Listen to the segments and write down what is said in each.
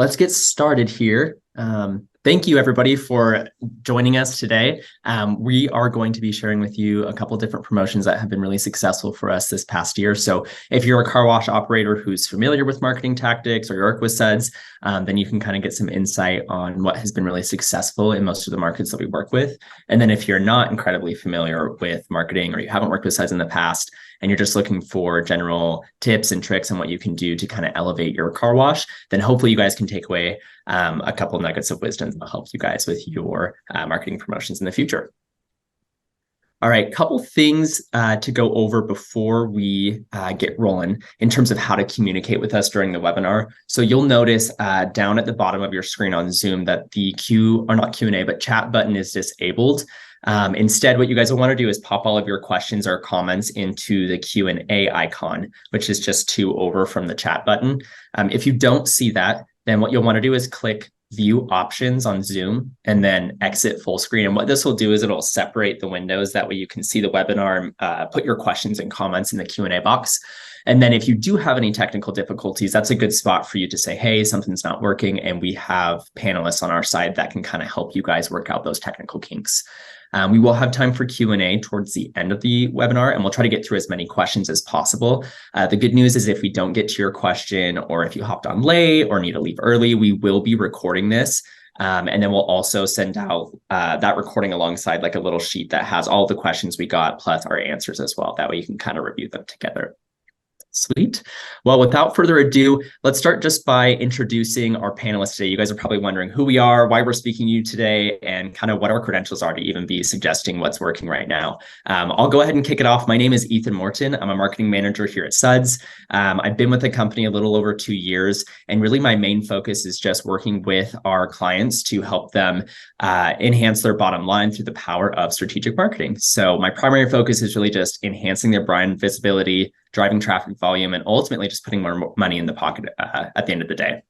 let's get started here. Thank you, everybody, for joining us today. We are going to be sharing with you a couple different promotions that have been really successful for us this past year. So if you're a car wash operator who's familiar with marketing tactics or you work with SUDS, then you can kind of get some insight on what has been really successful in most of the markets that we work with. And then if you're not incredibly familiar with marketing or you haven't worked with SUDS in the past, and you're just looking for general tips and tricks on what you can do to kind of elevate your car wash, then hopefully you guys can take away a couple nuggets of wisdom that will help you guys with your marketing promotions in the future. All right, couple things to go over before we get rolling in terms of how to communicate with us during the webinar. So you'll notice down at the bottom of your screen on Zoom that the chat button is disabled. Instead, what you guys will want to do is pop all of your questions or comments into the Q&A icon, which is just 2 over from the chat button. If you don't see that, then what you'll want to do is click View Options on Zoom and then exit full screen. And what this will do is it'll separate the windows. That way you can see the webinar and put your questions and comments in the Q&A box. And then if you do have any technical difficulties, that's a good spot for you to say, hey, something's not working. And we have panelists on our side that can kind of help you guys work out those technical kinks. We will have time for Q&A towards the end of the webinar, and we'll try to get through as many questions as possible. The good news is if we don't get to your question, or if you hopped on late or need to leave early, we will be recording this. And then we'll also send out that recording alongside like a little sheet that has all the questions we got, plus our answers as well. That way you can kind of review them together. Sweet. Well, without further ado, let's start just by introducing our panelists today. You guys are probably wondering who we are, why we're speaking to you today, and kind of what our credentials are to even be suggesting what's working right now. I'll go ahead and kick it off. My name is Ethan Morton. I'm a marketing manager here at SUDS. I've been with the company a little over 2 years, and really my main focus is just working with our clients to help them enhance their bottom line through the power of strategic marketing. So my primary focus is really just enhancing their brand visibility, driving traffic volume, and ultimately just putting more money in the pocket at the end of the day.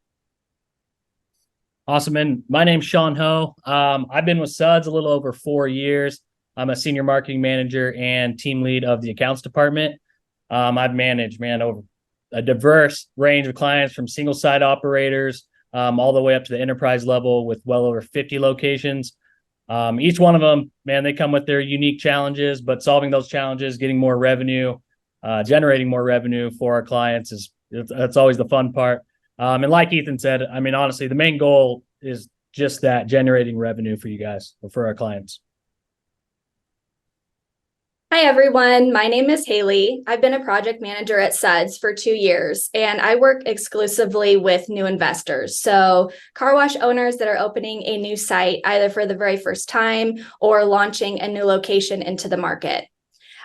Awesome. And my name's Sean Ho. I've been with SUDS a little over 4 years. I'm a senior marketing manager and team lead of the accounts department. I've managed, over a diverse range of clients from single site operators all the way up to the enterprise level with well over 50 locations. Each one of them, they come with their unique challenges, but solving those challenges, getting more revenue, generating more revenue for our clients that's always the fun part. And like Ethan said, honestly, the main goal is just that, generating revenue for you guys or for our clients. Hi, everyone. My name is Haley. I've been a project manager at SUDS for 2 years, and I work exclusively with new investors. So car wash owners that are opening a new site either for the very first time or launching a new location into the market.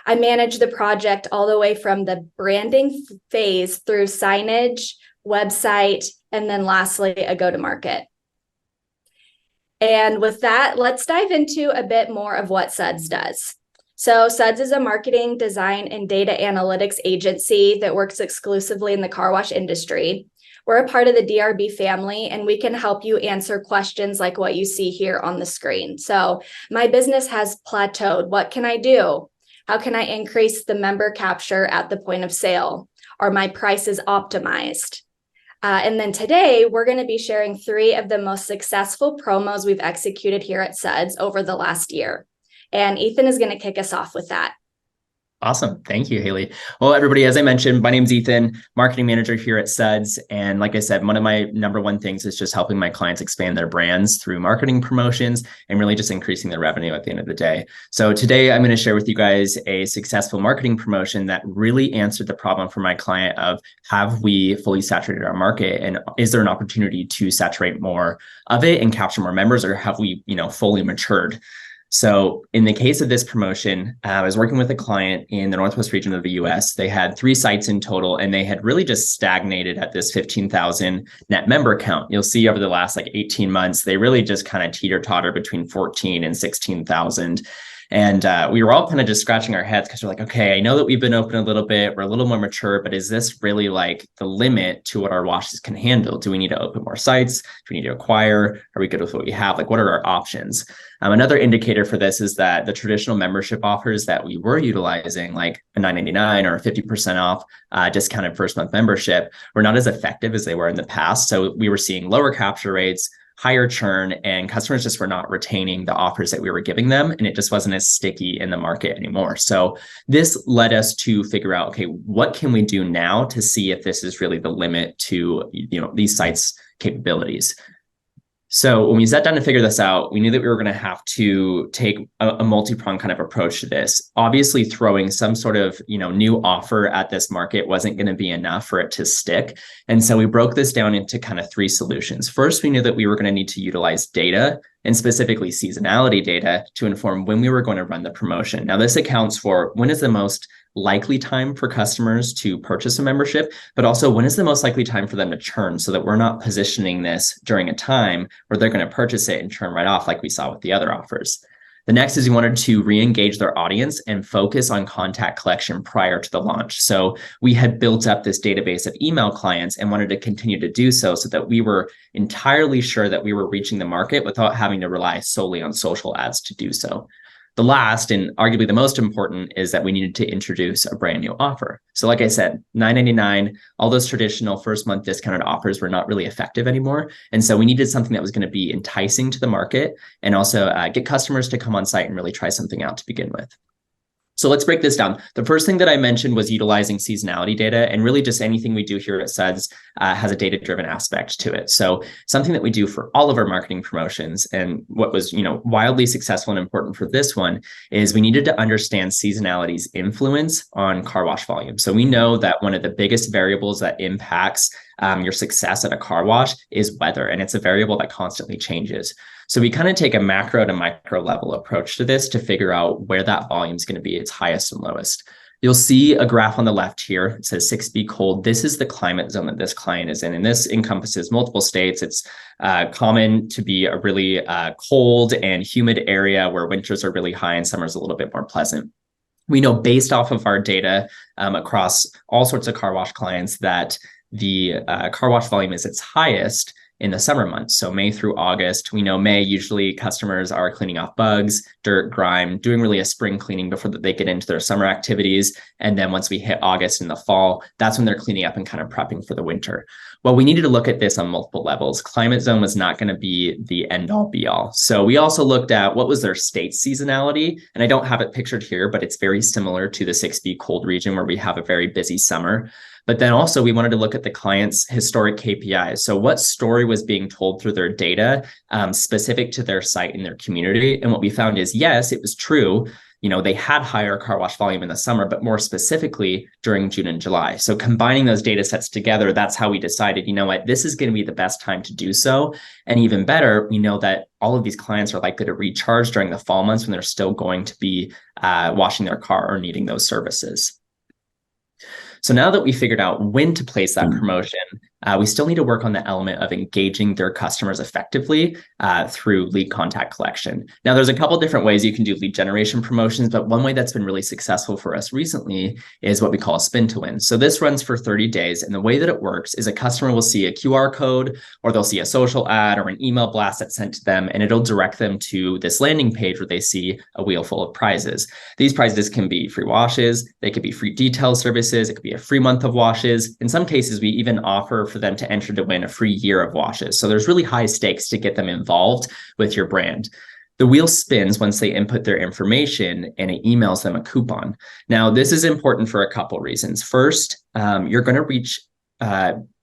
I manage the project all the way from the branding phase through signage, website, and then lastly, a go-to-market. And with that, let's dive into a bit more of what SUDS does. So SUDS is a marketing, design, and data analytics agency that works exclusively in the car wash industry. We're a part of the DRB family, and we can help you answer questions like what you see here on the screen. So my business has plateaued. What can I do? How can I increase the member capture at the point of sale? Are my prices optimized? And then today, we're going to be sharing 3 of the most successful promos we've executed here at SUDS over the last year. And Ethan is going to kick us off with that. Awesome. Thank you, Haley. Well, everybody, as I mentioned, my name's Ethan, marketing manager here at SUDS. And like I said, one of my number one things is just helping my clients expand their brands through marketing promotions and really just increasing their revenue at the end of the day. So today I'm going to share with you guys a successful marketing promotion that really answered the problem for my client of, have we fully saturated our market? And is there an opportunity to saturate more of it and capture more members, or have we, fully matured? So in the case of this promotion, I was working with a client in the Northwest region of the US. They had 3 sites in total, and they had really just stagnated at this 15,000 net member count. You'll see over the last 18 months, they really just kind of teeter-totter between 14 and 16,000. And we were all kind of just scratching our heads because we're like, okay, I know that we've been open a little bit, we're a little more mature, but is this really like the limit to what our washes can handle? Do we need to open more sites? Do we need to acquire? Are we good with what we have? Like, what are our options? Another indicator for this is that the traditional membership offers that we were utilizing, like a $9.99 or a 50% off discounted first month membership, were not as effective as they were in the past. So we were seeing lower capture rates, higher churn, and customers just were not retaining the offers that we were giving them, and it just wasn't as sticky in the market anymore. So this led us to figure out, okay, what can we do now to see if this is really the limit to, these sites' capabilities? So when we sat down to figure this out, we knew that we were going to have to take a multi-pronged kind of approach to this. Obviously, throwing some sort of new offer at this market wasn't going to be enough for it to stick. And so we broke this down into kind of 3 solutions. First, we knew that we were going to need to utilize data, and specifically seasonality data, to inform when we were going to run the promotion. Now, this accounts for when is the most likely time for customers to purchase a membership, but also when is the most likely time for them to churn, so that we're not positioning this during a time where they're going to purchase it and churn right off like we saw with the other offers. The next is we wanted to re-engage their audience and focus on contact collection prior to the launch. So we had built up this database of email clients and wanted to continue to do so that we were entirely sure that we were reaching the market without having to rely solely on social ads to do so. The last, and arguably the most important, is that we needed to introduce a brand new offer. So like I said, $9.99, all those traditional first month discounted offers were not really effective anymore. And so we needed something that was going to be enticing to the market and also get customers to come on site and really try something out to begin with. So let's break this down. The first thing that I mentioned was utilizing seasonality data, and really just anything we do here at SUDS has a data-driven aspect to it. So something that we do for all of our marketing promotions, and what was wildly successful and important for this one, is we needed to understand seasonality's influence on car wash volume. So we know that one of the biggest variables that impacts your success at a car wash is weather, and it's a variable that constantly changes. So we kind of take a macro to micro level approach to this to figure out where that volume is going to be its highest and lowest. You'll see a graph on the left here. It says 6B cold. This is the climate zone that this client is in, and this encompasses multiple states. It's common to be a really cold and humid area where winters are really high and summers a little bit more pleasant. We know based off of our data across all sorts of car wash clients that the car wash volume is its highest in the summer months. So May through August. We know May, usually customers are cleaning off bugs, dirt, grime, doing really a spring cleaning before they get into their summer activities. And then once we hit August in the fall, that's when they're cleaning up and kind of prepping for the winter. Well, we needed to look at this on multiple levels. Climate zone was not going to be the end all be all. So we also looked at what was their state seasonality. And I don't have it pictured here, but it's very similar to the 6B cold region where we have a very busy summer. But then also we wanted to look at the client's historic KPIs. So what story was being told through their data specific to their site and their community? And what we found is, yes, it was true. They had higher car wash volume in the summer, but more specifically during June and July. So combining those data sets together, that's how we decided, this is going to be the best time to do so. And even better, we know that all of these clients are likely to recharge during the fall months when they're still going to be washing their car or needing those services. So now that we figured out when to place that promotion, we still need to work on the element of engaging their customers effectively through lead contact collection. Now, there's a couple different ways you can do lead generation promotions, but one way that's been really successful for us recently is what we call a spin to win. So this runs for 30 days. And the way that it works is a customer will see a QR code, or they'll see a social ad or an email blast that's sent to them, and it'll direct them to this landing page where they see a wheel full of prizes. These prizes can be free washes, they could be free detail services, it could be a free month of washes. In some cases, we even offer for them to enter to win a free year of washes. So there's really high stakes to get them involved with your brand. The wheel spins once they input their information, and it emails them a coupon. Now, this is important for a couple reasons. First, you're going to reach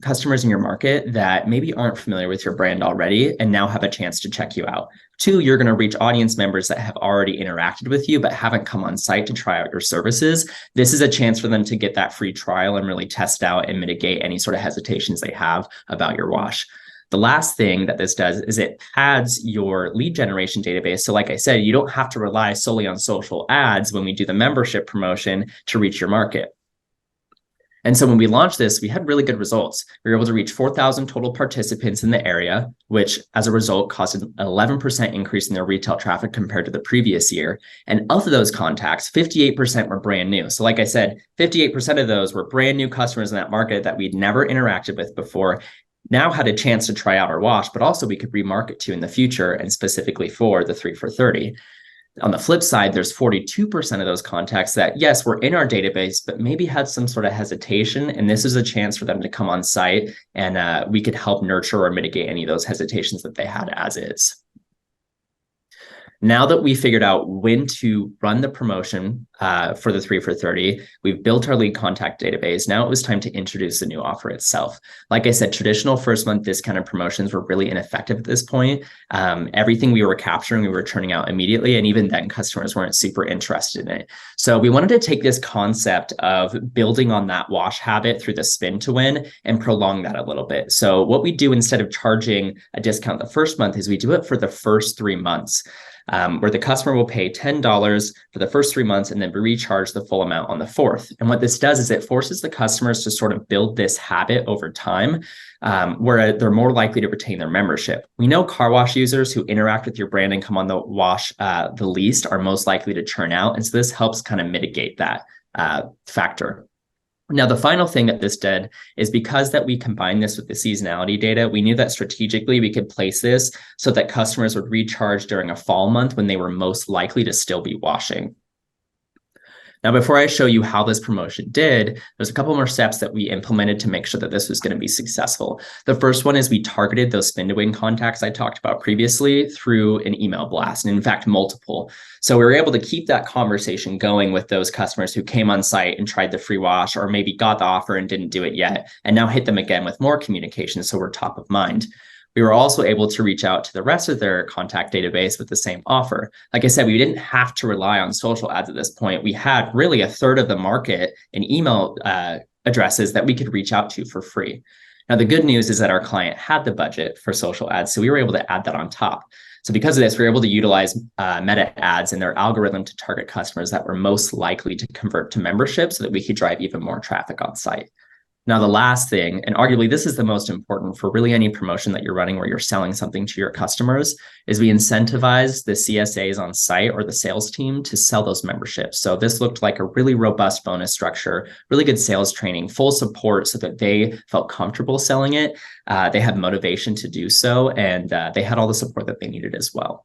customers in your market that maybe aren't familiar with your brand already and now have a chance to check you out. Two, you're going to reach audience members that have already interacted with you but haven't come on site to try out your services. This is a chance for them to get that free trial and really test out and mitigate any sort of hesitations they have about your wash. The last thing that this does is it pads your lead generation database. So like I said, you don't have to rely solely on social ads when we do the membership promotion to reach your market. And so when we launched this, we had really good results. We were able to reach 4,000 total participants in the area, which as a result caused an 11% increase in their retail traffic compared to the previous year. And of those contacts, 58% were brand new. So like I said, 58% of those were brand new customers in that market that we'd never interacted with before, now had a chance to try out our wash, but also we could remarket to in the future and specifically for the 3 for 30. On the flip side, there's 42% of those contacts that, yes, were in our database, but maybe had some sort of hesitation. And this is a chance for them to come on site and we could help nurture or mitigate any of those hesitations that they had as is. Now that we figured out when to run the promotion for the 3 for 30, we've built our lead contact database. Now it was time to introduce the new offer itself. Like I said, traditional first month discounted promotions were really ineffective at this point. Everything we were capturing, we were turning out immediately. And even then, customers weren't super interested in it. So we wanted to take this concept of building on that wash habit through the spin to win and prolong that a little bit. So what we do instead of charging a discount the first month is we do it for the first 3 months. Where the customer will pay $10 for the first 3 months and then recharge the full amount on the fourth. And what this does is it forces the customers to sort of build this habit over time, where they're more likely to retain their membership. We know car wash users who interact with your brand and come on the wash the least are most likely to churn out. And so this helps kind of mitigate that factor. Now, the final thing that this did is because that we combined this with the seasonality data, we knew that strategically we could place this so that customers would recharge during a fall month when they were most likely to still be washing. Now, before I show you how this promotion did, there's a couple more steps that we implemented to make sure that this was going to be successful. The first one is we targeted those spin to win contacts I talked about previously through an email blast, and in fact, multiple. So we were able to keep that conversation going with those customers who came on site and tried the free wash or maybe got the offer and didn't do it yet, and now hit them again with more communication so we're top of mind. We were also able to reach out to the rest of their contact database with the same offer. Like I said, we didn't have to rely on social ads at this point. We had really a third of the market in email addresses that we could reach out to for free. Now, the good news is that our client had the budget for social ads, so we were able to add that on top. So because of this, we were able to utilize meta ads and their algorithm to target customers that were most likely to convert to membership so that we could drive even more traffic on site. Now, the last thing, and arguably this is the most important for really any promotion that you're running where you're selling something to your customers, is we incentivize the CSAs on site or the sales team to sell those memberships. So this looked like a really robust bonus structure, really good sales training, full support so that they felt comfortable selling it. They had motivation to do so, and they had all the support that they needed as well.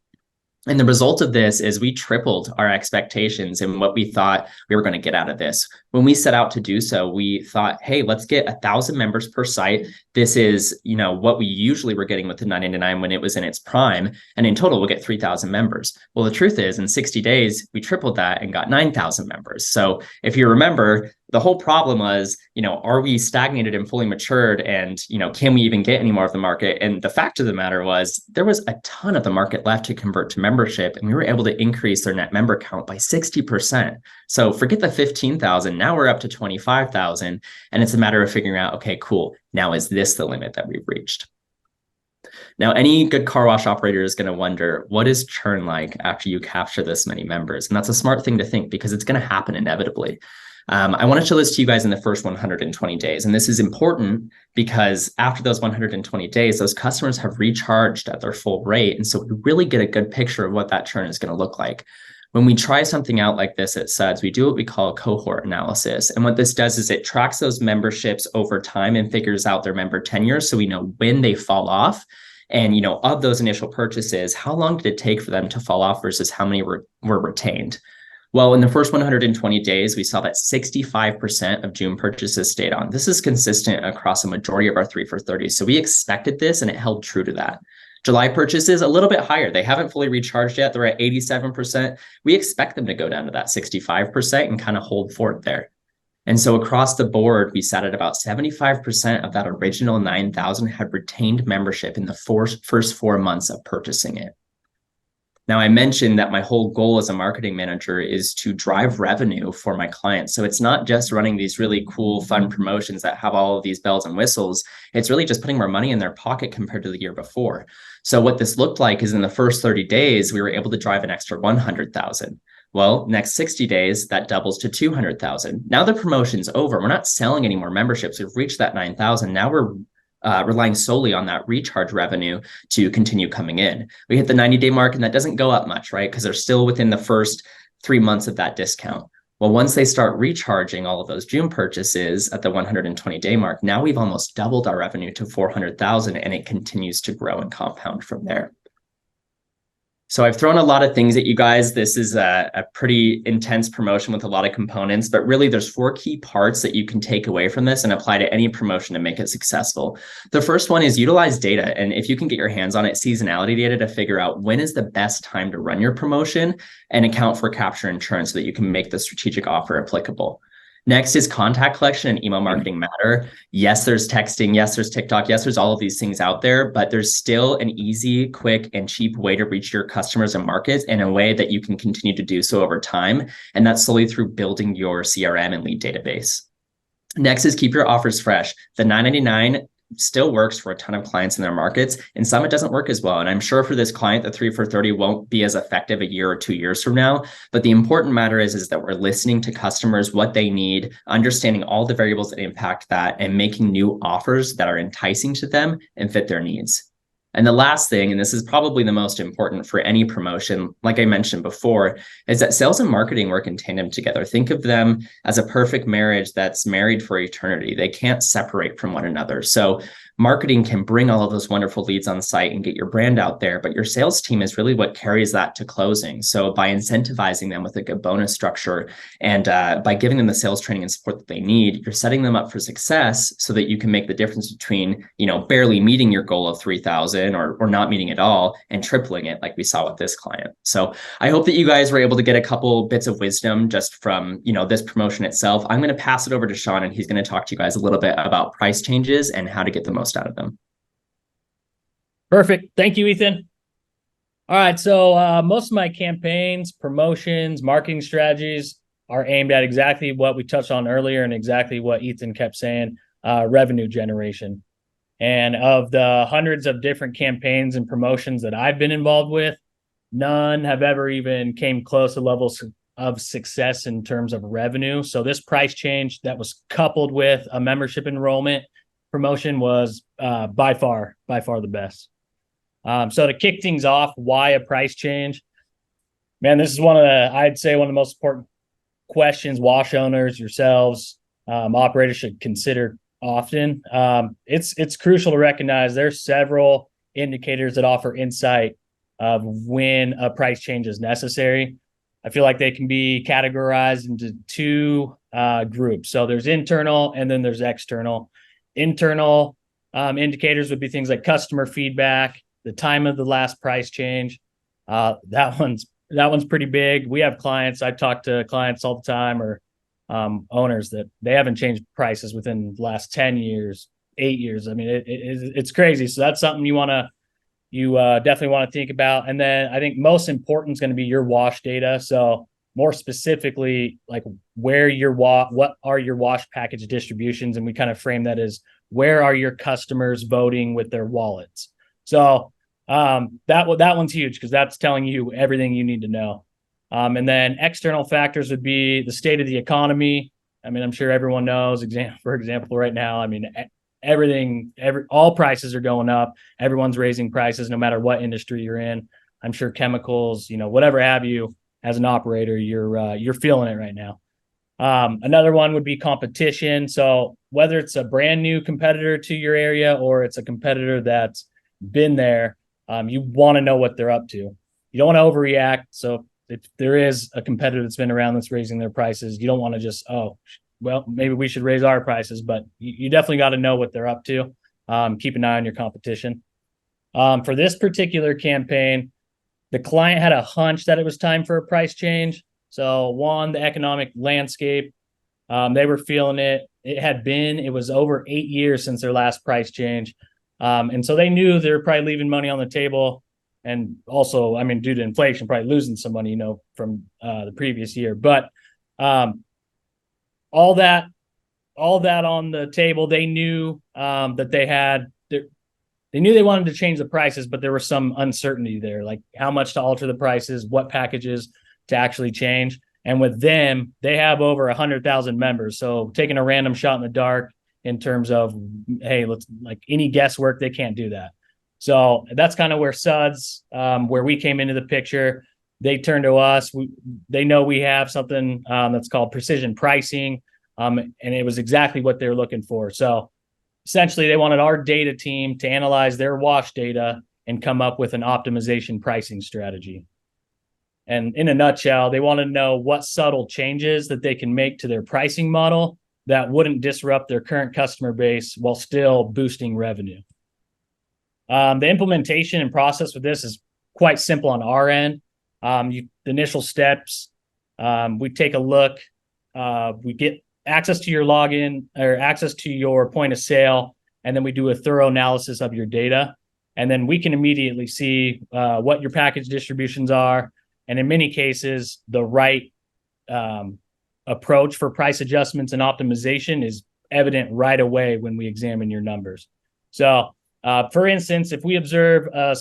And the result of this is we tripled our expectations and what we thought we were going to get out of this. When we set out to do so, we thought, hey, let's get 1,000 members per site. This is, what we usually were getting with the $9.99 when it was in its prime. And in total, we'll get 3,000 members. Well, the truth is in 60 days, we tripled that and got 9,000 members. So if you remember, the whole problem was, are we stagnated and fully matured and, can we even get any more of the market? And the fact of the matter was there was a ton of the market left to convert to membership, and we were able to increase their net member count by 60%. So forget the 15,000, now we're up to 25,000. And it's a matter of figuring out, okay, cool. Now, is this the limit that we've reached? Now, any good car wash operator is going to wonder, what is churn like after you capture this many members? And that's a smart thing to think because it's going to happen inevitably. I want to show this to you guys in the first 120 days. And this is important because after those 120 days, those customers have recharged at their full rate. And so we really get a good picture of what that churn is going to look like. When we try something out like this at SUDS, we do what we call a cohort analysis. And what this does is it tracks those memberships over time and figures out their member tenure. So we know when they fall off. And, of those initial purchases, how long did it take for them to fall off versus how many were retained? Well, in the first 120 days, we saw that 65% of June purchases stayed on. This is consistent across a majority of our 3 for 30. So we expected this and it held true to that. July purchases a little bit higher. They haven't fully recharged yet. They're at 87%. We expect them to go down to that 65% and kind of hold fort there. And so across the board, we sat at about 75% of that original 9,000 had retained membership in the first 4 months of purchasing it. Now, I mentioned that my whole goal as a marketing manager is to drive revenue for my clients. So it's not just running these really cool, fun promotions that have all of these bells and whistles. It's really just putting more money in their pocket compared to the year before. So what this looked like is in the first 30 days, we were able to drive an extra 100,000. Well, next 60 days, that doubles to 200,000. Now the promotion's over. We're not selling any more memberships. We've reached that 9,000. Now we're relying solely on that recharge revenue to continue coming in. We hit the 90-day mark, and that doesn't go up much, right? Because they're still within the first 3 months of that discount. Well, once they start recharging all of those June purchases at the 120-day mark, now we've almost doubled our revenue to 400,000, and it continues to grow and compound from there. So I've thrown a lot of things at you guys. This is a pretty intense promotion with a lot of components, but really there's 4 key parts that you can take away from this and apply to any promotion to make it successful. The first one is utilize data. And if you can get your hands on it, seasonality data to figure out when is the best time to run your promotion and account for capture and churn so that you can make the strategic offer applicable. Next is contact collection and email marketing matter. Yes, there's texting. Yes, there's TikTok. Yes, there's all of these things out there, but there's still an easy, quick, and cheap way to reach your customers and markets in a way that you can continue to do so over time. And that's solely through building your CRM and lead database. Next is keep your offers fresh. The $9.99 still works for a ton of clients in their markets, and some it doesn't work as well. And I'm sure for this client, the 3 for 30 won't be as effective a year or 2 years from now. But the important matter is that we're listening to customers, what they need, understanding all the variables that impact that, and making new offers that are enticing to them and fit their needs. And the last thing, and this is probably the most important for any promotion, like I mentioned before, is that sales and marketing work in tandem together. Think of them as a perfect marriage that's married for eternity. They can't separate from one another. So marketing can bring all of those wonderful leads on site and get your brand out there, but your sales team is really what carries that to closing. So by incentivizing them with a good bonus structure and by giving them the sales training and support that they need, you're setting them up for success so that you can make the difference between, barely meeting your goal of 3,000 or not meeting it all and tripling it like we saw with this client. So I hope that you guys were able to get a couple bits of wisdom just from, this promotion itself. I'm going to pass it over to Sean, and he's going to talk to you guys a little bit about price changes and how to get the most out of them. Perfect. Thank you, Ethan. All right. So most of my campaigns, promotions, marketing strategies are aimed at exactly what we touched on earlier and exactly what Ethan kept saying, revenue generation. And of the hundreds of different campaigns and promotions that I've been involved with, none have ever even came close to levels of success in terms of revenue. So this price change that was coupled with a membership enrollment promotion was by far the best. So to kick things off, why a price change? Man, this is I'd say one of the most important questions wash owners, yourselves, operators should consider often. It's crucial to recognize there's several indicators that offer insight of when a price change is necessary. I feel like they can be categorized into 2 groups. So there's internal and then there's external. Internal indicators would be things like customer feedback, the time of the last price change. That one's pretty big. We have clients. I talk to clients all the time, or owners that they haven't changed prices within the last 10 years, 8 years. I mean, it's crazy. So that's something you definitely want to think about. And then I think most important is going to be your wash data. So more specifically, like what are your wash package distributions? And we kind of frame that as where are your customers voting with their wallets? So that one's huge because that's telling you everything you need to know. And then external factors would be the state of the economy. I mean, I'm sure everyone knows, for example, right now, I mean, all prices are going up. Everyone's raising prices no matter what industry you're in. I'm sure chemicals, whatever have you, as an operator, you're feeling it right now. Another one would be competition. So whether it's a brand new competitor to your area or it's a competitor that's been there, you want to know what they're up to. You don't want to overreact. So if there is a competitor that's been around that's raising their prices, you don't want to just, maybe we should raise our prices, but you definitely got to know what they're up to. Keep an eye on your competition. For this particular campaign, the client had a hunch that it was time for a price change. So one, the economic landscape, they were feeling it. It was over 8 years since their last price change. And so they knew they were probably leaving money on the table. And also, I mean, due to inflation, probably losing some money, from the previous year. But all that on the table, they knew that they knew they wanted to change the prices, but there was some uncertainty there, like how much to alter the prices, what packages to actually change. And with them, they have over 100,000 members. So taking a random shot in the dark in terms of, hey, let's like any guesswork, they can't do that. So that's kind of where SUDS, where we came into the picture. They turned to us. They know we have something that's called precision pricing, and it was exactly what they were looking for. So essentially, they wanted our data team to analyze their wash data and come up with an optimization pricing strategy. And in a nutshell, they want to know what subtle changes that they can make to their pricing model that wouldn't disrupt their current customer base while still boosting revenue. The implementation and process with this is quite simple on our end. The initial steps, we take a look, we get access to your login or access to your point of sale, and then we do a thorough analysis of your data. And then we can immediately see what your package distributions are. And in many cases, the right approach for price adjustments and optimization is evident right away when we examine your numbers. So, for instance, if we observe a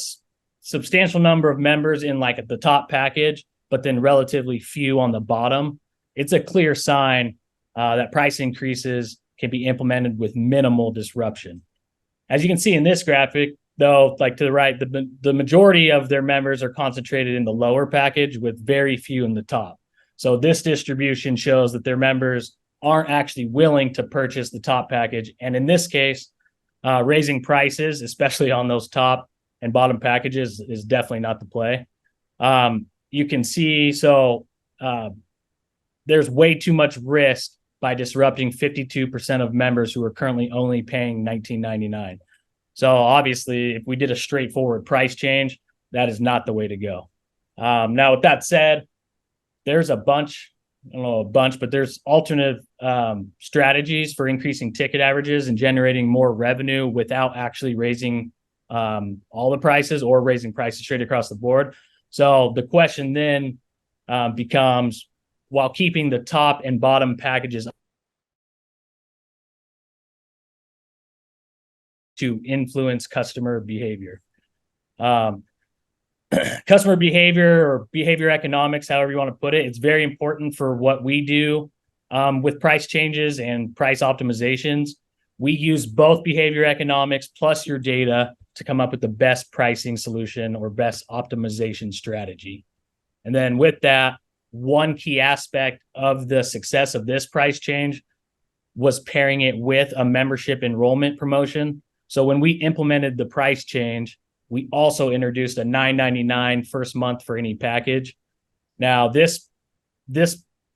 substantial number of members in like at the top package, but then relatively few on the bottom, it's a clear sign that price increases can be implemented with minimal disruption. As you can see in this graphic, though, like to the right, the majority of their members are concentrated in the lower package with very few in the top. So this distribution shows that their members aren't actually willing to purchase the top package. And in this case, raising prices, especially on those top and bottom packages, is definitely not the play. You can see, so there's way too much risk by disrupting 52% of members who are currently only paying $19.99. So obviously, if we did a straightforward price change, that is not the way to go. Now, with that said, there's there's alternative strategies for increasing ticket averages and generating more revenue without actually raising all the prices or raising prices straight across the board. So the question then becomes, while keeping the top and bottom packages to influence customer behavior. Customer behavior or behavior economics, however you want to put it, it's very important for what we do with price changes and price optimizations. We use both behavior economics plus your data to come up with the best pricing solution or best optimization strategy. And then with that, one key aspect of the success of this price change was pairing it with a membership enrollment promotion. So when we implemented the price change, we also introduced a $9.99 first month for any package. Now, this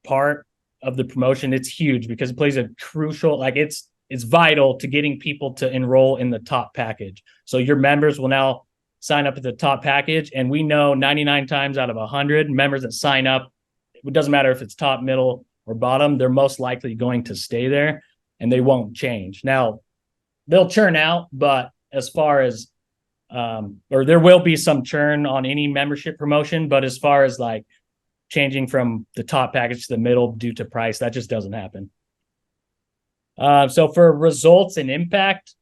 part of the promotion, it's huge because it plays a crucial, like it's vital to getting people to enroll in the top package. So your members will now sign up at the top package, and we know 99 times out of 100 members that sign up, it doesn't matter if it's top, middle, or bottom, they're most likely going to stay there and they won't change. Now, they'll churn out, but as far as or there will be some churn on any membership promotion, but as far as like changing from the top package to the middle due to price, that just doesn't happen. So for results and impact,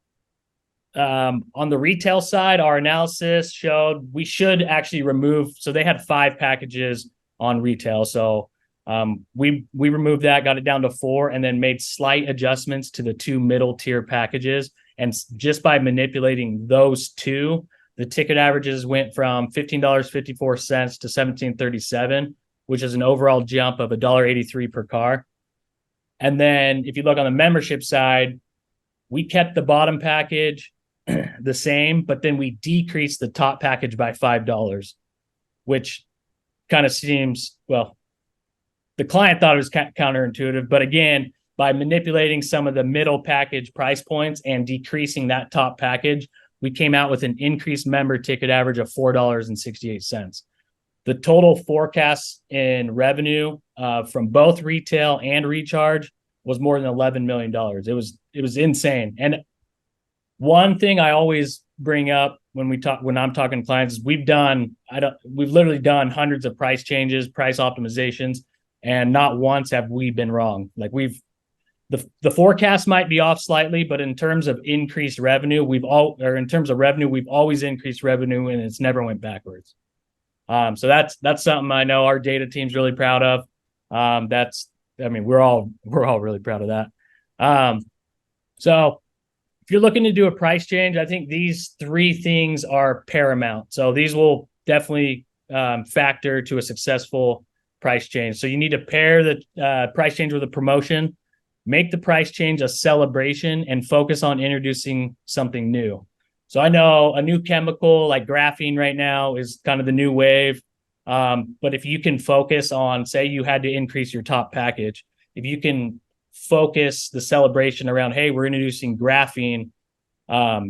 on the retail side, our analysis showed we should actually remove, so they had 5 packages on retail. So we removed that, got it down to 4, and then made slight adjustments to the 2 middle tier packages. And just by manipulating those 2, the ticket averages went from $15.54 to $17.37, which is an overall jump of $1.83 per car. And then if you look on the membership side, we kept the bottom package the same, but then we decreased the top package by $5, which kind of seems, well, the client thought it was counterintuitive, but again, by manipulating some of the middle package price points and decreasing that top package, we came out with an increased member ticket average of $4.68. The total forecast in revenue from both retail and recharge was more than $11 million. It was insane. And one thing I always bring up when I'm talking to clients is we've literally done hundreds of price changes, price optimizations, and not once have we been wrong. Like the forecast might be off slightly, but in terms of increased revenue, we've always increased revenue and it's never went backwards. So that's something I know our data team's really proud of. We're all really proud of that. So if you're looking to do a price change, I think these three things are paramount. So these will definitely factor to a successful price change. So you need to pair the price change with a promotion, make the price change a celebration, and focus on introducing something new. So I know a new chemical like graphene right now is kind of the new wave. But if you can focus on, say you had to increase your top package, if you can focus the celebration around, hey, we're introducing graphene,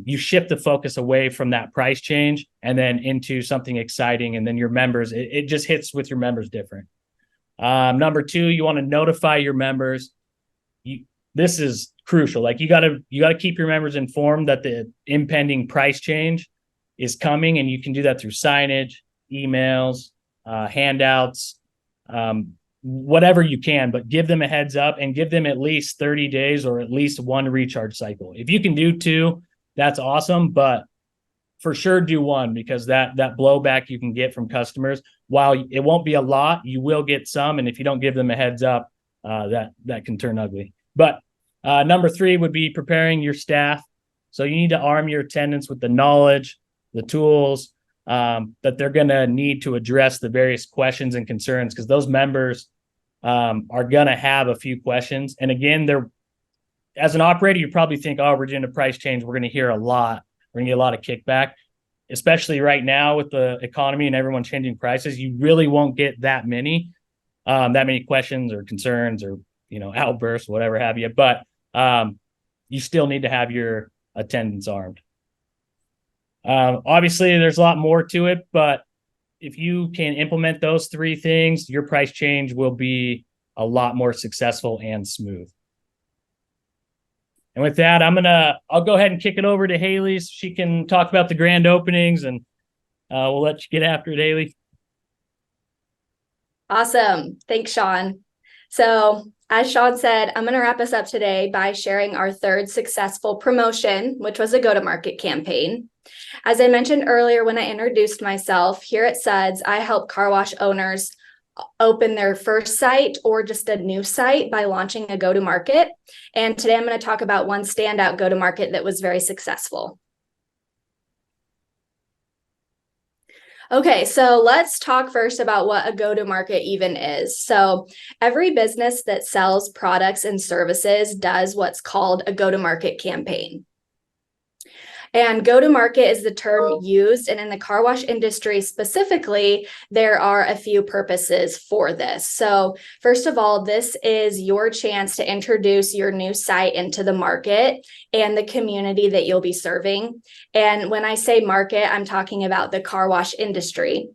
you shift the focus away from that price change and then into something exciting. And then your members, it just hits with your members different. Number two, you want to notify your members. This is crucial. Like you got to keep your members informed that the impending price change is coming, and you can do that through signage, emails, handouts, whatever you can, but give them a heads up and give them at least 30 days or at least one recharge cycle. If you can do 2, that's awesome, but for sure do 1, because that blowback you can get from customers, while it won't be a lot, you will get some. And if you don't give them a heads up, that can turn ugly. But number 3 would be preparing your staff. So you need to arm your attendants with the knowledge, the tools, that they're going to need to address the various questions and concerns, because those members are going to have a few questions. And again, as an operator, you probably think, oh, we're doing a price change, we're going to hear a lot. We're going to get a lot of kickback, especially right now with the economy and everyone changing prices. You really won't get that many questions or concerns or, outbursts, whatever have you. But you still need to have your attendants armed. Obviously, there's a lot more to it, but if you can implement those 3 things, your price change will be a lot more successful and smooth. And with that, I'll go ahead and kick it over to Haley so she can talk about the grand openings, and we'll let you get after it, Haley. Awesome. Thanks, Sean. So as Sean said, I'm going to wrap us up today by sharing our 3rd successful promotion, which was a go-to-market campaign. As I mentioned earlier when I introduced myself, here at SUDS, I help car wash owners open their first site or just a new site by launching a go-to-market. And today I'm going to talk about one standout go-to-market that was very successful. Okay, so let's talk first about what a go-to-market even is. So every business that sells products and services does what's called a go-to-market campaign. And go-to-market is the term used, and in the car wash industry specifically, there are a few purposes for this. So first of all, this is your chance to introduce your new site into the market and the community that you'll be serving. And when I say market, I'm talking about the car wash industry.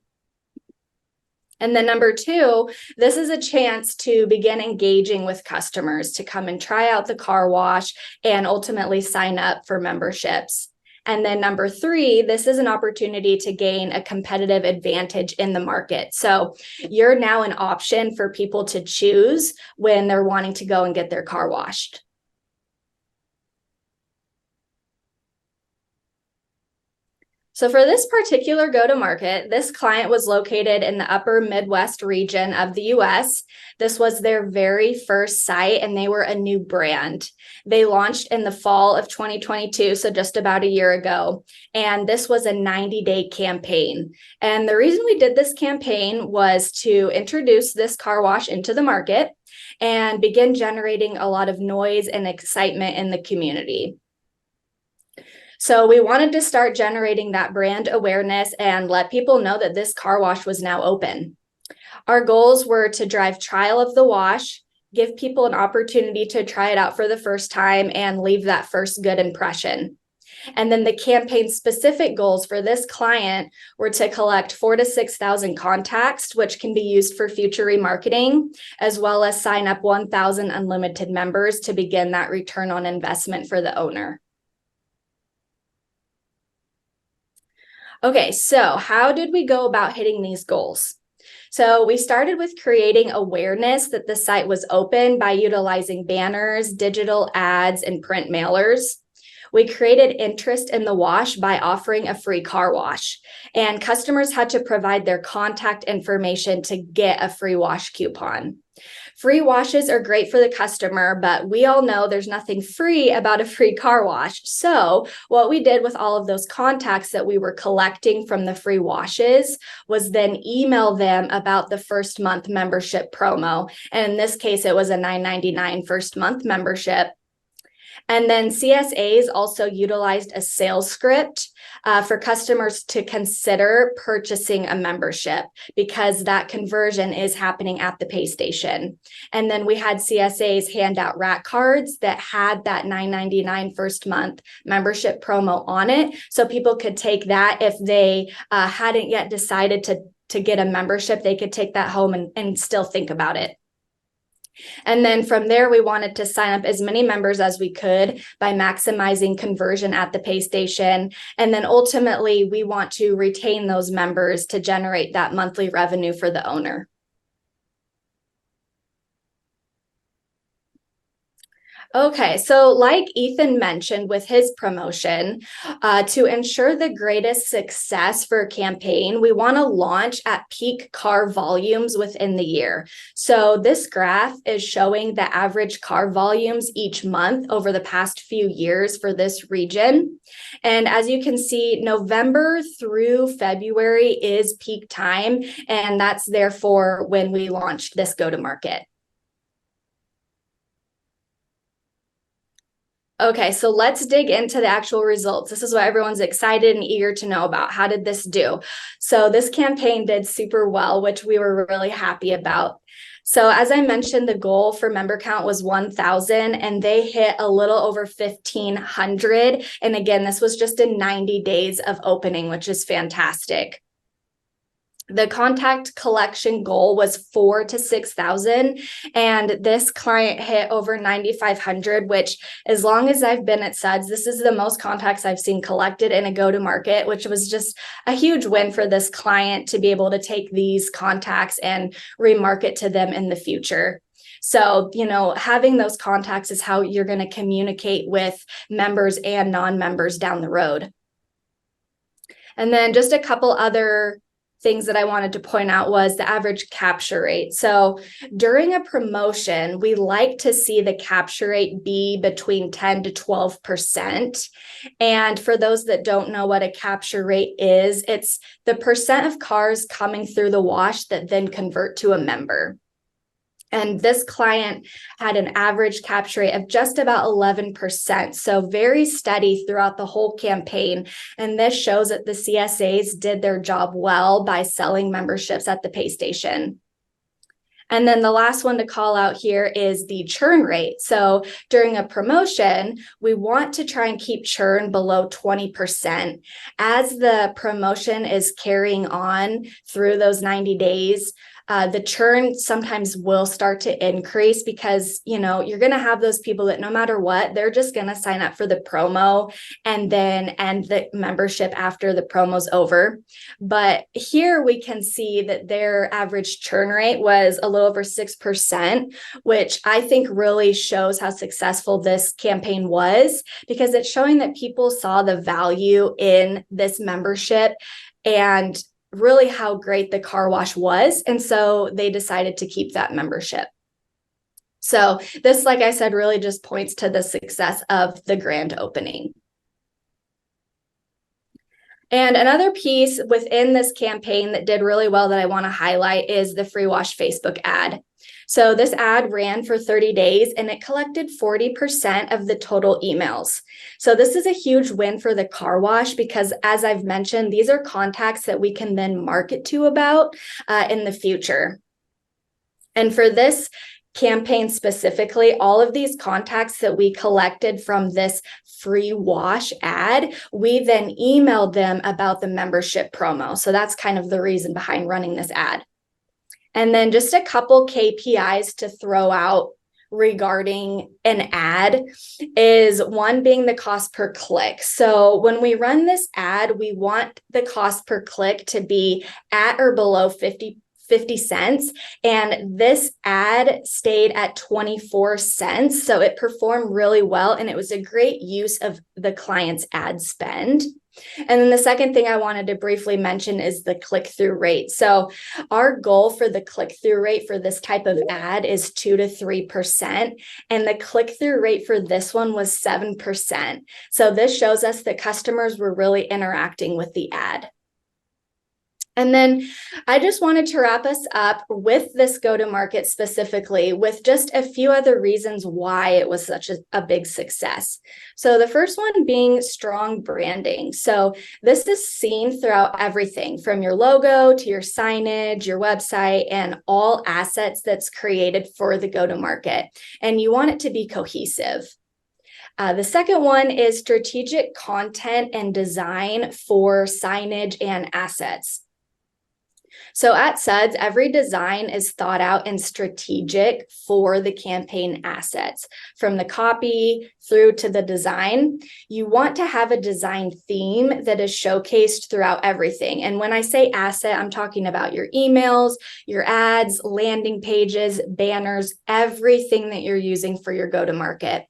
And then number 2, this is a chance to begin engaging with customers to come and try out the car wash and ultimately sign up for memberships. And then number 3, this is an opportunity to gain a competitive advantage in the market. So you're now an option for people to choose when they're wanting to go and get their car washed. So for this particular go-to-market, this client was located in the upper Midwest region of the US. This was their very first site, and they were a new brand. They launched in the fall of 2022, so just about a year ago. And this was a 90-day campaign. And the reason we did this campaign was to introduce this car wash into the market and begin generating a lot of noise and excitement in the community. So we wanted to start generating that brand awareness and let people know that this car wash was now open. Our goals were to drive trial of the wash, give people an opportunity to try it out for the first time, and leave that first good impression. And then the campaign specific goals for this client were to collect 4,000 to 6,000 contacts, which can be used for future remarketing, as well as sign up 1,000 unlimited members to begin that return on investment for the owner. Okay, so how did we go about hitting these goals? So we started with creating awareness that the site was open by utilizing banners, digital ads, and print mailers. We created interest in the wash by offering a free car wash, and customers had to provide their contact information to get a free wash coupon. Free washes are great for the customer, but we all know there's nothing free about a free car wash. So what we did with all of those contacts that we were collecting from the free washes was then email them about the first month membership promo. And in this case, it was a $9.99 first month membership. And then CSAs also utilized a sales script for customers to consider purchasing a membership, because that conversion is happening at the pay station. And then we had CSAs hand out rack cards that had that $9.99 first month membership promo on it. So people could take that if they hadn't yet decided to get a membership, they could take that home and still think about it. And then from there, we wanted to sign up as many members as we could by maximizing conversion at the pay station. And then ultimately, we want to retain those members to generate that monthly revenue for the owner. Okay, so like Ethan mentioned with his promotion, to ensure the greatest success for a campaign, we want to launch at peak car volumes within the year. So this graph is showing the average car volumes each month over the past few years for this region. And as you can see, November through February is peak time, and that's therefore when we launched this go-to-market. Okay, so let's dig into the actual results. This is what everyone's excited and eager to know about. How did this do? So this campaign did super well, which we were really happy about. So as I mentioned, the goal for member count was 1,000, and they hit a little over 1,500. And again, this was just in 90 days of opening, which is fantastic. The contact collection goal was 4,000 to 6,000, and this client hit over 9,500, which, as long as I've been at SUDS, this is the most contacts I've seen collected in a go-to-market, which was just a huge win for this client to be able to take these contacts and remarket to them in the future. So, having those contacts is how you're going to communicate with members and non-members down the road. And then just a couple other things that I wanted to point out was the average capture rate. So during a promotion, we like to see the capture rate be between 10 to 12%. And for those that don't know what a capture rate is, it's the percent of cars coming through the wash that then convert to a member. And this client had an average capture rate of just about 11%. So very steady throughout the whole campaign. And this shows that the CSAs did their job well by selling memberships at the pay station. And then the last one to call out here is the churn rate. So during a promotion, we want to try and keep churn below 20%. As the promotion is carrying on through those 90 days, the churn sometimes will start to increase because, you're going to have those people that no matter what, they're just going to sign up for the promo and then end the membership after the promo's over. But here we can see that their average churn rate was a little over 6%, which I think really shows how successful this campaign was, because it's showing that people saw the value in this membership and really how great the car wash was. And so they decided to keep that membership. So this, like I said, really just points to the success of the grand opening. And another piece within this campaign that did really well that I want to highlight is the free wash Facebook ad. So this ad ran for 30 days and it collected 40% of the total emails. So this is a huge win for the car wash because, as I've mentioned, these are contacts that we can then market to about in the future. And for this campaign specifically, all of these contacts that we collected from this free wash ad, we then emailed them about the membership promo. So that's kind of the reason behind running this ad. And then just a couple KPIs to throw out regarding an ad is one being the cost per click. So when we run this ad, we want the cost per click to be at or below 50 50 cents. And this ad stayed at 24 cents. So it performed really well. And it was a great use of the client's ad spend. And then the second thing I wanted to briefly mention is the click-through rate. So our goal for the click-through rate for this type of ad is 2 to 3%. And the click-through rate for this one was 7%. So this shows us that customers were really interacting with the ad. And then I just wanted to wrap us up with this go-to-market specifically with just a few other reasons why it was such a big success. So the first one being strong branding. So this is seen throughout everything from your logo to your signage, your website, and all assets that's created for the go-to-market. And you want it to be cohesive. The second one is strategic content and design for signage and assets. So at SUDS, every design is thought out and strategic for the campaign assets, from the copy through to the design. You want to have a design theme that is showcased throughout everything. And when I say asset, I'm talking about your emails, your ads, landing pages, banners, everything that you're using for your go-to-market.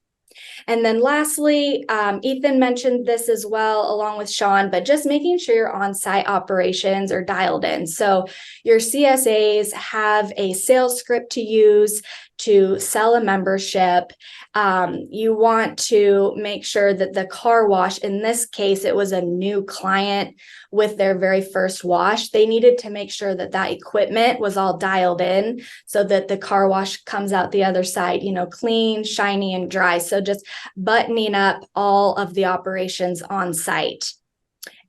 And then lastly, Ethan mentioned this as well, along with Sean, but just making sure your on-site operations are dialed in. So your CSAs have a sales script to use to sell a membership. You want to make sure that the car wash, in this case, it was a new client with their very first wash. They needed to make sure that that equipment was all dialed in so that the car wash comes out the other side, clean, shiny, and dry. So just buttoning up all of the operations on site.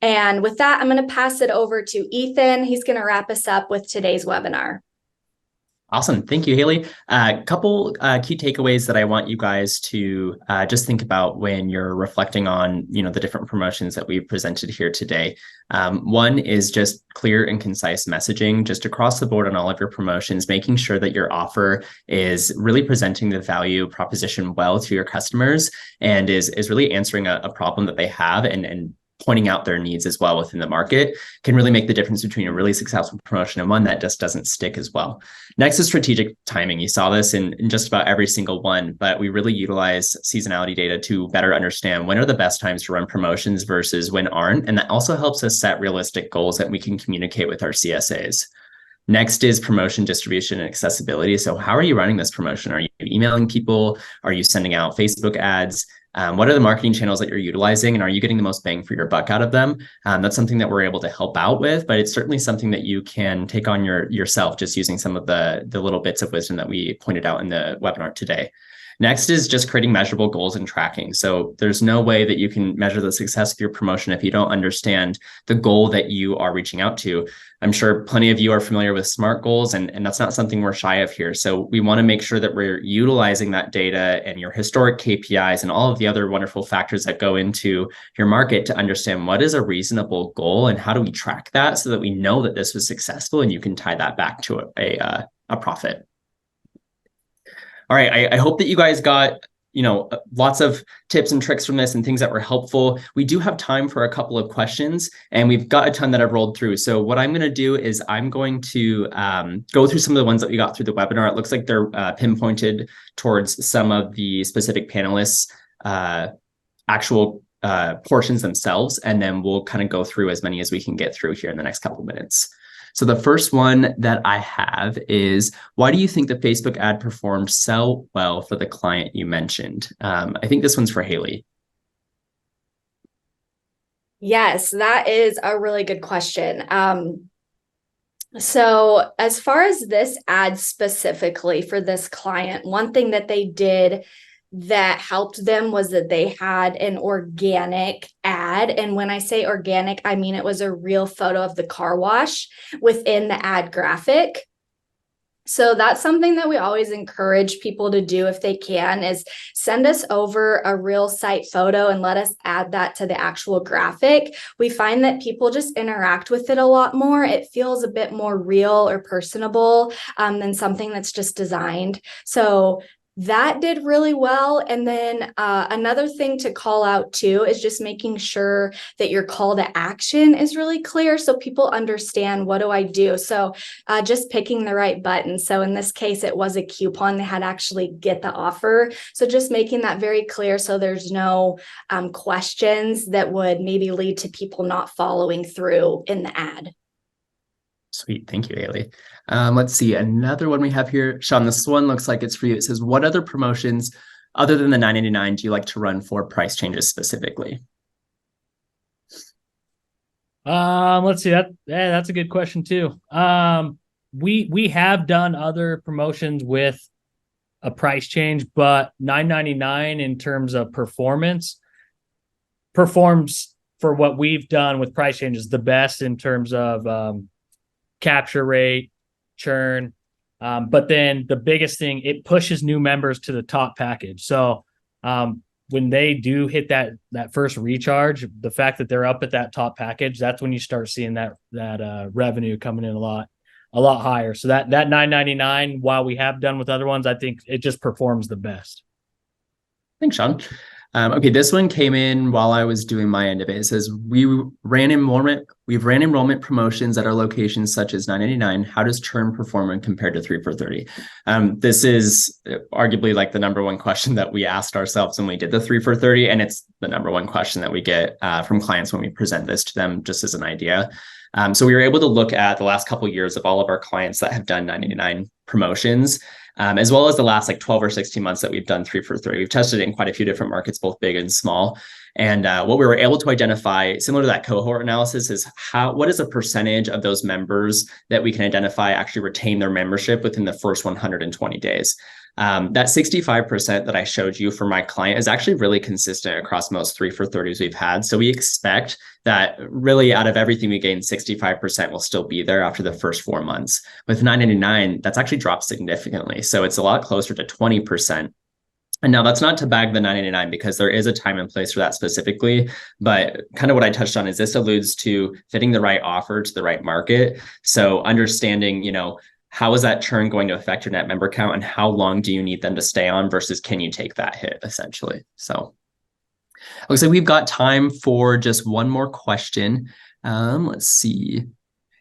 And with that, I'm going to pass it over to Ethan. He's going to wrap us up with today's webinar. Awesome. Thank you, Haley. A couple key takeaways that I want you guys to just think about when you're reflecting on, the different promotions that we've presented here today. One is just clear and concise messaging just across the board on all of your promotions, making sure that your offer is really presenting the value proposition well to your customers and is really answering a problem that they have and pointing out their needs as well within the market can really make the difference between a really successful promotion and one that just doesn't stick as well. Next is strategic timing. You saw this in just about every single one, but we really utilize seasonality data to better understand when are the best times to run promotions versus when aren't. And that also helps us set realistic goals that we can communicate with our CSAs. Next is promotion distribution and accessibility. So how are you running this promotion? Are you emailing people? Are you sending out Facebook ads? What are the marketing channels that you're utilizing, and are you getting the most bang for your buck out of them? That's something that we're able to help out with, but it's certainly something that you can take on yourself just using some of the little bits of wisdom that we pointed out in the webinar today. Next is just creating measurable goals and tracking. So there's no way that you can measure the success of your promotion if you don't understand the goal that you are reaching out to. I'm sure plenty of you are familiar with SMART goals, and that's not something we're shy of here. So we want to make sure that we're utilizing that data and your historic KPIs and all of the other wonderful factors that go into your market to understand what is a reasonable goal and how do we track that so that we know that this was successful and you can tie that back to a profit. All right, I hope that you guys got lots of tips and tricks from this and things that were helpful. We do have time for a couple of questions, and we've got a ton that I've rolled through. So what I'm going to do is I'm going to go through some of the ones that we got through the webinar. It looks like they're pinpointed towards some of the specific panelists' actual portions themselves, and then we'll kind of go through as many as we can get through here in the next couple of minutes. So the first one that I have is, why do you think the Facebook ad performed so well for the client you mentioned? I think this one's for Haley. Yes, that is a really good question. So as far as this ad specifically for this client, one thing that they did that helped them was that they had an organic ad. And when I say organic, I mean it was a real photo of the car wash within the ad graphic. So that's something that we always encourage people to do if they can, is send us over a real site photo and let us add that to the actual graphic. We find that people just interact with it a lot more. It feels a bit more real or personable than something that's just designed. So That did really well. And then another thing to call out too is just making sure that your call to action is really clear so people understand, what do I do? So just picking the right button. So in this case, it was a coupon. They had to actually get the offer. So just making that very clear so there's no questions that would maybe lead to people not following through in the ad. Sweet. Thank you, Haley. Let's see. Another one we have here. Sean, this one looks like it's for you. It says, what other promotions other than the $9.99 do you like to run for price changes specifically? Let's see. That's a good question too. We have done other promotions with a price change, but $9.99 in terms of performs for what we've done with price changes the best in terms of capture rate, churn. But then the biggest thing, it pushes new members to the top package. So when they do hit that first recharge, the fact that they're up at that top package, that's when you start seeing that revenue coming in a lot higher. So that $9.99, while we have done with other ones, I think it just performs the best. Thanks, Sean. Okay, this one came in while I was doing my end of it. It says, we've ran enrollment promotions at our locations such as $9.99. How does churn perform when compared to 3 for $30? This is arguably like the number one question that we asked ourselves when we did the 3 for $30. And it's the number one question that we get from clients when we present this to them, just as an idea. So we were able to look at the last couple of years of all of our clients that have done $9.99 promotions, as well as the last like 12 or 16 months that we've done 3 for $30. We've tested it in quite a few different markets, both big and small. And what we were able to identify, similar to that cohort analysis, is what is a percentage of those members that we can identify actually retain their membership within the first 120 days. That 65% that I showed you for my client is actually really consistent across most 3 for $30s we've had. So we expect that really out of everything we gain, 65% will still be there after the first 4 months. With $9.99, that's actually dropped significantly. So it's a lot closer to 20%. And now that's not to bag the $9.99 because there is a time and place for that specifically. But kind of what I touched on is this alludes to fitting the right offer to the right market. So understanding, how is that churn going to affect your net member count and how long do you need them to stay on versus can you take that hit essentially? So looks like we've got time for just one more question. Let's see.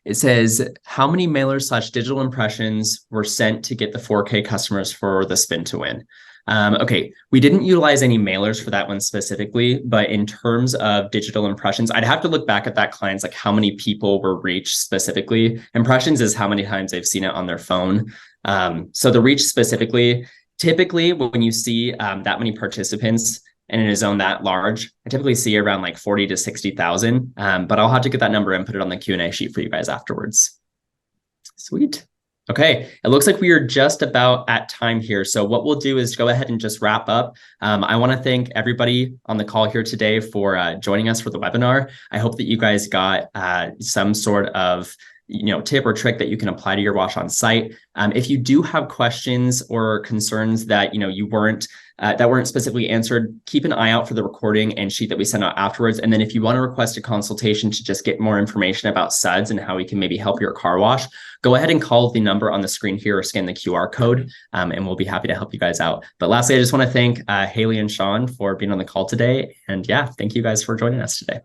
It says, how many mailers / digital impressions were sent to get the 4K customers for the spin to win? Okay, we didn't utilize any mailers for that one specifically, but in terms of digital impressions, I'd have to look back at that client's, like how many people were reached specifically. Impressions is how many times they've seen it on their phone. So the reach specifically, typically when you see that many participants and in a zone that large, I typically see around like 40 to 60,000, but I'll have to get that number and put it on the Q&A sheet for you guys afterwards. Sweet. Okay, it looks like we are just about at time here. So what we'll do is go ahead and just wrap up. I want to thank everybody on the call here today for joining us for the webinar. I hope that you guys got some sort of tip or trick that you can apply to your wash on site. If you do have questions or concerns that you weren't specifically answered, keep an eye out for the recording and sheet that we send out afterwards. And then if you want to request a consultation to just get more information about SUDS and how we can maybe help your car wash, go ahead and call the number on the screen here or scan the QR code, and we'll be happy to help you guys out. But lastly, I just want to thank Haley and Sean for being on the call today. And yeah, thank you guys for joining us today.